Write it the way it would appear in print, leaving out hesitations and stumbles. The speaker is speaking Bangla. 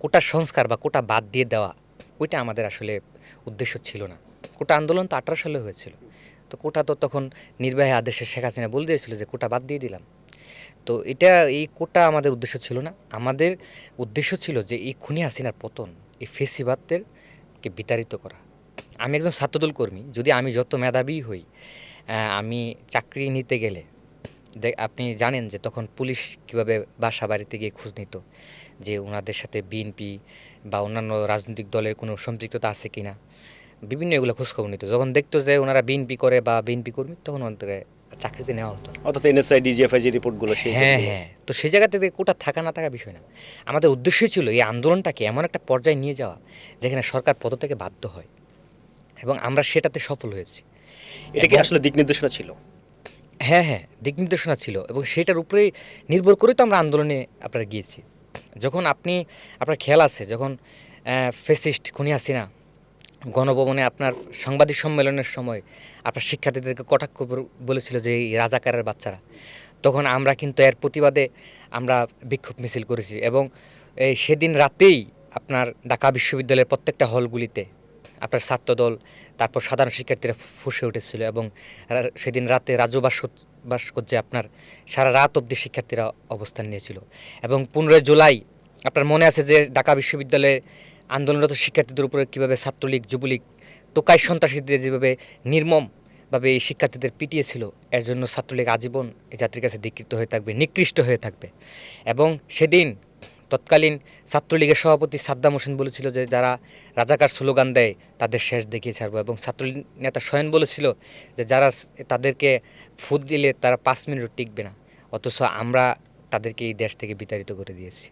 কোটা সংস্কার বা কোটা বাদ দিয়ে দেওয়া ওইটা আমাদের আসলে উদ্দেশ্য ছিল না। কোটা আন্দোলন তো 18 সালে হয়েছিল। তো কোটা তো তখন নির্বাহী আদেশে শেখ হাসিনা বলে দিয়েছিল যে কোটা বাদ দিয়ে দিলাম। তো এটা এই কোটা আমাদের উদ্দেশ্য ছিল না। আমাদের উদ্দেশ্য ছিল যে এই খুনি হাসিনার পতন, এই ফেসিবাদদেরকে বিতাড়িত করা। আমি একজন ছাত্রদল কর্মী, যদি আমি যত মেধাবী হই, আমি চাকরি নিতে গেলে আপনি জানেন যে তখন পুলিশ কীভাবে বাসা বাড়িতে গিয়ে খোঁজ নিত যে ওনাদের সাথে বিএনপি বা অন্যান্য রাজনৈতিক দলের কোনো সম্পৃক্ততা আছে কি না, বিভিন্ন এগুলো খোঁজখবর নিত। যখন দেখতো যে ওনারা বিএনপি করে বা বিএনপি কর্মী, তখন ওনাদের চাকরিতে নেওয়া হতো না। অর্থাৎ এনএসআই ডিজিএফআই যে রিপোর্টগুলো সেই হ্যাঁ হ্যাঁ, তো সেই জায়গা থেকে কোটা থাকা না থাকা বিষয় না। আমাদের উদ্দেশ্যই ছিল এই আন্দোলনটাকে এমন একটা পর্যায়ে নিয়ে যাওয়া যেখানে সরকার পদত্যাগে বাধ্য হয়, এবং আমরা সেটাতে সফল হয়েছি। এটা কি আসলে দিক নির্দেশনা ছিল? হ্যাঁ হ্যাঁ, দিক নির্দেশনা ছিল, এবং সেটার উপরেই নির্ভর করেই তো আমরা আন্দোলনে আপনারা গিয়েছি। যখন আপনার খেয়াল আছে, যখন ফ্যাসিস্ট খুনি হাসিনা গণভবনে আপনার সাংবাদিক সম্মেলনের সময় আপনার শিক্ষার্থীদেরকে কটাক্ষ বলেছিল যে এই রাজাকারের বাচ্চারা, তখন আমরা কিন্তু এর প্রতিবাদে আমরা বিক্ষোভ মিছিল করেছি, এবং এই সেদিন রাতেই আপনার ঢাকা বিশ্ববিদ্যালয়ের প্রত্যেকটা হলগুলিতে আপনার ছাত্রদল, তারপর সাধারণ শিক্ষার্থীরা ফুঁসে উঠেছিল, এবং সেদিন রাতে রাজু ভাস্কর্যে আপনার সারা রাত অবধি শিক্ষার্থীরা অবস্থান নিয়েছিল। এবং 15 জুলাই আপনার মনে আছে যে ঢাকা বিশ্ববিদ্যালয়ে আন্দোলনরত শিক্ষার্থীদের উপরে কীভাবে ছাত্রলীগ, যুবলীগ, টোকাই সন্ত্রাসীদের যেভাবে নির্মমভাবে এই শিক্ষার্থীদের পিটিয়েছিল, এর জন্য ছাত্রলীগ আজীবন এই জাতির কাছে ধিক্কৃত হয়ে থাকবে, নিকৃষ্ট হয়ে থাকবে। এবং সেদিন তৎকালীন ছাত্রলীগের সভাপতি সাদ্দাম হোসেন বলেছিল যে যারা রাজাকার স্লোগান দেয় তাদের শেষ দেখিয়ে ছাড়বো, এবং ছাত্রলীগ নেতা স্বয়ন বলেছিল যে যারা তাদেরকে ফুট দিলে তারা 5 মিনিটও টিকবে না। অথচ আমরা তাদেরকে এই দেশ থেকে বিতাড়িত করে দিয়েছি।